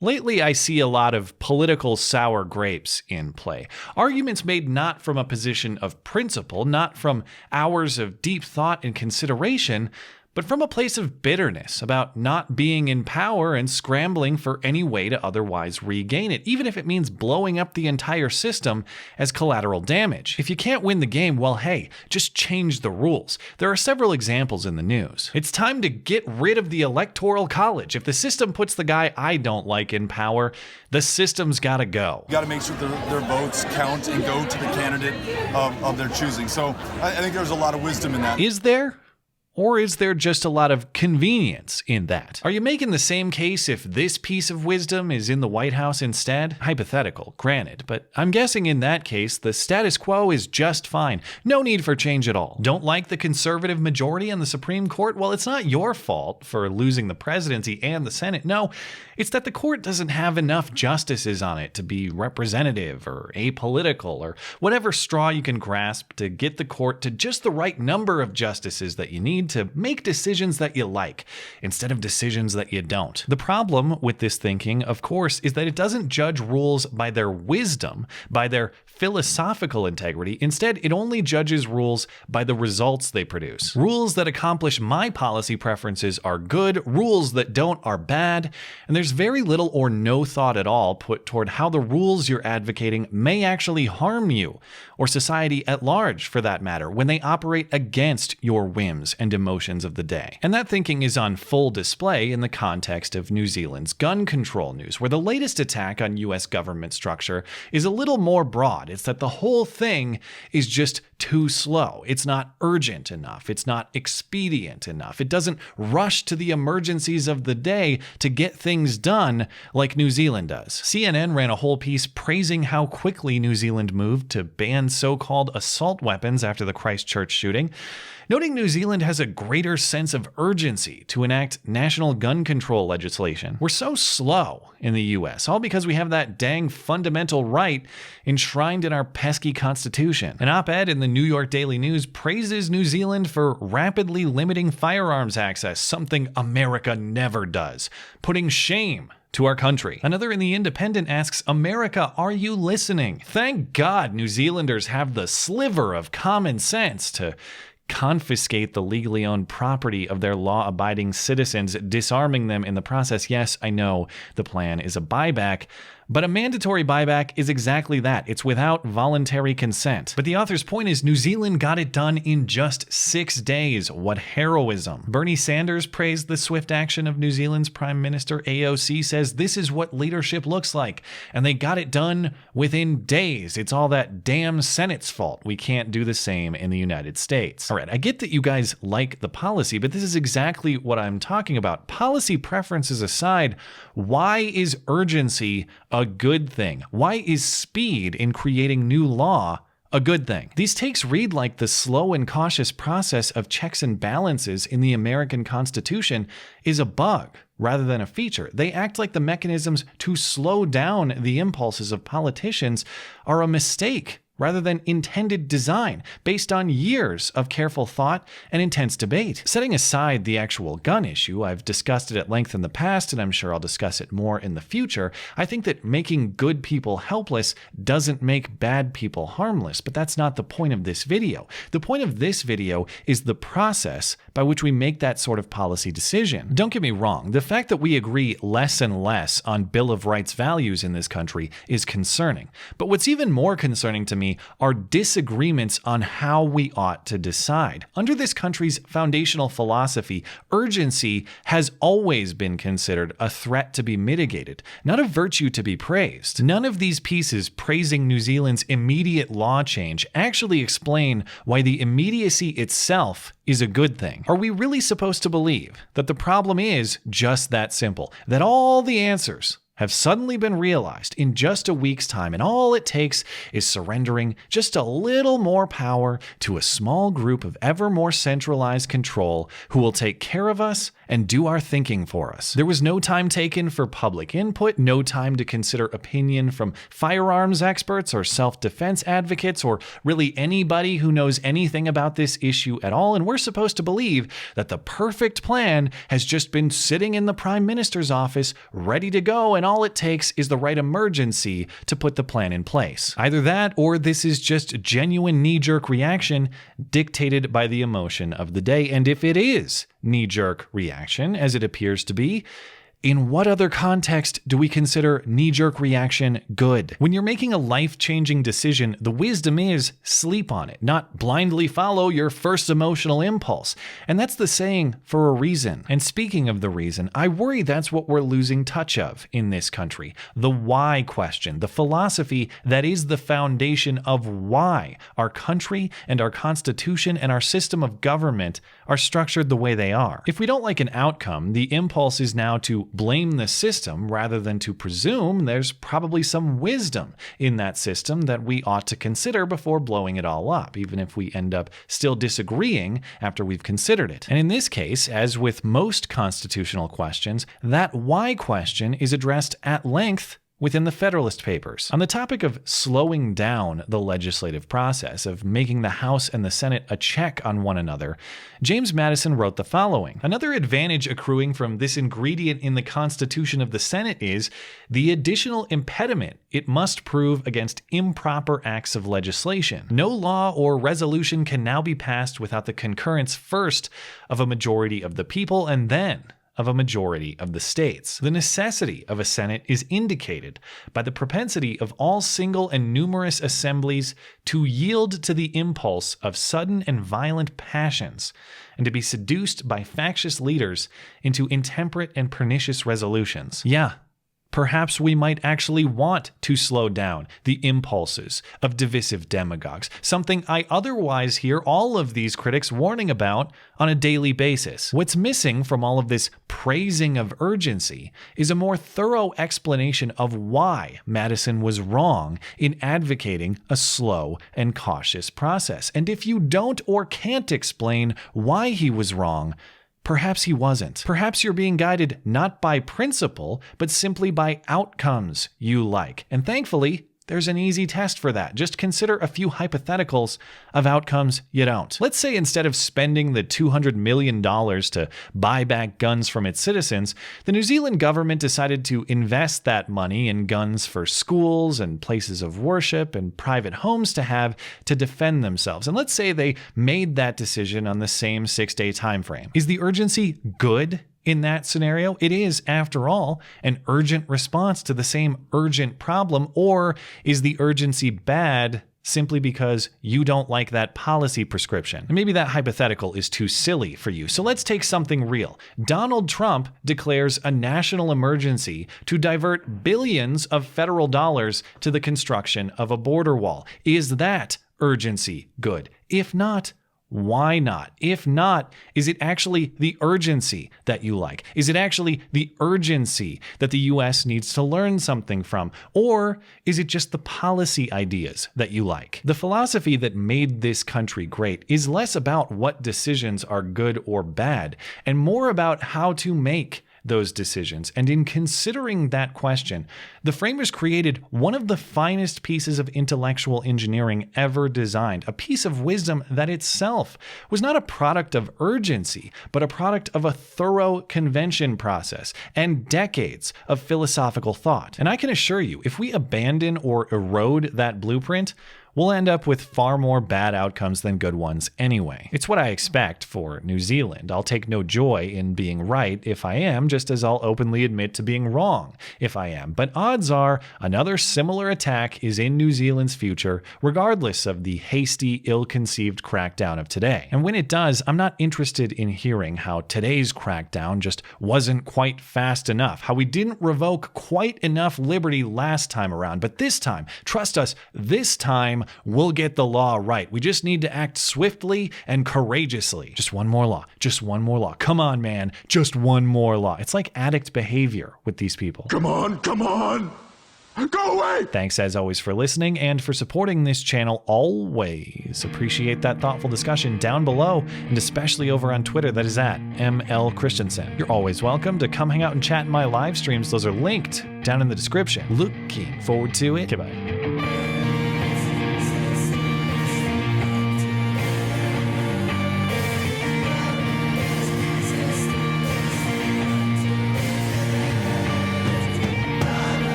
Lately, I see a lot of political sour grapes in play. Arguments made not from a position of principle, not from hours of deep thought and consideration, but from a place of bitterness about not being in power and scrambling for any way to otherwise regain it, even if it means blowing up the entire system as collateral damage. If you can't win the game, well, hey, just change the rules. There are several examples in the news. It's time to get rid of the Electoral College. If the system puts the guy I don't like in power, the system's gotta go. You gotta make sure their votes count and go to the candidate of their choosing. So I think there's a lot of wisdom in that. Is there? Or is there just a lot of convenience in that? Are you making the same case if this piece of wisdom is in the White House instead? Hypothetical, granted, but I'm guessing in that case, the status quo is just fine. No need for change at all. Don't like the conservative majority on the Supreme Court? Well, it's not your fault for losing the presidency and the Senate. No, it's that the court doesn't have enough justices on it to be representative or apolitical or whatever straw you can grasp to get the court to just the right number of justices that you need to make decisions that you like instead of decisions that you don't. The problem with this thinking, of course, is that it doesn't judge rules by their wisdom, by their philosophical integrity. Instead, it only judges rules by the results they produce. Rules that accomplish my policy preferences are good, rules that don't are bad, and there's very little or no thought at all put toward how the rules you're advocating may actually harm you, or society at large for that matter, when they operate against your whims and emotions of the day. And that thinking is on full display in the context of New Zealand's gun control news, where the latest attack on US government structure is a little more broad. It's that the whole thing is just too slow. It's not urgent enough. It's not expedient enough. It doesn't rush to the emergencies of the day to get things done like New Zealand does. CNN ran a whole piece praising how quickly New Zealand moved to ban so-called assault weapons after the Christchurch shooting, noting New Zealand has a greater sense of urgency to enact national gun control legislation. We're so slow in the US, all because we have that dang fundamental right enshrined in our pesky constitution. An op-ed in the New York Daily News praises New Zealand for rapidly limiting firearms access, something America never does, putting shame to our country. Another in The Independent asks, America, are you listening? Thank God New Zealanders have the sliver of common sense to confiscate the legally owned property of their law-abiding citizens, disarming them in the process. Yes, I know the plan is a buyback, but a mandatory buyback is exactly that. It's without voluntary consent. But the author's point is New Zealand got it done in just 6 days. What heroism. Bernie Sanders praised the swift action of New Zealand's Prime Minister. AOC says this is what leadership looks like, and they got it done within days. It's all that damn Senate's fault. We can't do the same in the United States. All right, I get that you guys like the policy, but this is exactly what I'm talking about. Policy preferences aside, why is urgency a good thing? Why is speed in creating new law a good thing? These takes read like the slow and cautious process of checks and balances in the American Constitution is a bug rather than a feature. They act like the mechanisms to slow down the impulses of politicians are a mistake rather than intended design, based on years of careful thought and intense debate. Setting aside the actual gun issue, I've discussed it at length in the past, and I'm sure I'll discuss it more in the future. I think that making good people helpless doesn't make bad people harmless, but that's not the point of this video. The point of this video is the process by which we make that sort of policy decision. Don't get me wrong, the fact that we agree less and less on Bill of Rights values in this country is concerning. But what's even more concerning to me are disagreements on how we ought to decide. Under this country's foundational philosophy, urgency has always been considered a threat to be mitigated, not a virtue to be praised. None of these pieces praising New Zealand's immediate law change actually explain why the immediacy itself is a good thing. Are we really supposed to believe that the problem is just that simple, that all the answers have suddenly been realized in just a week's time, and all it takes is surrendering just a little more power to a small group of ever more centralized control who will take care of us and do our thinking for us? There was no time taken for public input, no time to consider opinion from firearms experts or self-defense advocates or really anybody who knows anything about this issue at all, and we're supposed to believe that the perfect plan has just been sitting in the Prime Minister's office ready to go, and all it takes is the right emergency to put the plan in place. Either that, or this is just genuine knee-jerk reaction dictated by the emotion of the day. And if it is knee-jerk reaction, as it appears to be, in what other context do we consider knee-jerk reaction good? When you're making a life-changing decision, the wisdom is sleep on it, not blindly follow your first emotional impulse. And that's the saying for a reason. And speaking of the reason, I worry that's what we're losing touch of in this country. The why question, the philosophy that is the foundation of why our country and our constitution and our system of government are structured the way they are. If we don't like an outcome, the impulse is now to blame the system rather than to presume there's probably some wisdom in that system that we ought to consider before blowing it all up, even if we end up still disagreeing after we've considered it. And in this case, as with most constitutional questions, that why question is addressed at length within the Federalist Papers. On the topic of slowing down the legislative process, of making the House and the Senate a check on one another, James Madison wrote the following: "Another advantage accruing from this ingredient in the Constitution of the Senate is the additional impediment it must prove against improper acts of legislation. No law or resolution can now be passed without the concurrence first of a majority of the people and then of a majority of the states. The necessity of a Senate is indicated by the propensity of all single and numerous assemblies to yield to the impulse of sudden and violent passions, and to be seduced by factious leaders into intemperate and pernicious resolutions." Yeah, perhaps we might actually want to slow down the impulses of divisive demagogues, something I otherwise hear all of these critics warning about on a daily basis. What's missing from all of this praising of urgency is a more thorough explanation of why Madison was wrong in advocating a slow and cautious process. And if you don't or can't explain why he was wrong, perhaps he wasn't. Perhaps you're being guided not by principle, but simply by outcomes you like. And thankfully, there's an easy test for that. Just consider a few hypotheticals of outcomes you don't. Let's say instead of spending the $200 million to buy back guns from its citizens, the New Zealand government decided to invest that money in guns for schools and places of worship and private homes to have to defend themselves. And let's say they made that decision on the same 6-day time frame. Is the urgency good? In that scenario, it is, after all, an urgent response to the same urgent problem, or is the urgency bad simply because you don't like that policy prescription? And maybe that hypothetical is too silly for you, so let's take something real. Donald Trump declares a national emergency to divert billions of federal dollars to the construction of a border wall. Is that urgency good? If not, why not? If not, is it actually the urgency that you like? Is it actually the urgency that the U.S. needs to learn something from? Or is it just the policy ideas that you like? The philosophy that made this country great is less about what decisions are good or bad, and more about how to make those decisions. And in considering that question, the framers created one of the finest pieces of intellectual engineering ever designed, a piece of wisdom that itself was not a product of urgency, but a product of a thorough convention process and decades of philosophical thought. And I can assure you, if we abandon or erode that blueprint, we'll end up with far more bad outcomes than good ones anyway. It's what I expect for New Zealand. I'll take no joy in being right if I am, just as I'll openly admit to being wrong if I am. But odds are another similar attack is in New Zealand's future, regardless of the hasty, ill-conceived crackdown of today. And when it does, I'm not interested in hearing how today's crackdown just wasn't quite fast enough, how we didn't revoke quite enough liberty last time around. But this time, trust us, this time, we'll get the law right. We just need to act swiftly and courageously. Just one more law. Just one more law. Come on, man. Just one more law. It's like addict behavior with these people. Come on, come on! Go away! Thanks as always for listening and for supporting this channel always. Appreciate that thoughtful discussion down below and especially over on Twitter. That is at ML Christiansen. You're always welcome to come hang out and chat in my live streams. Those are linked down in the description. Looking forward to it. Goodbye.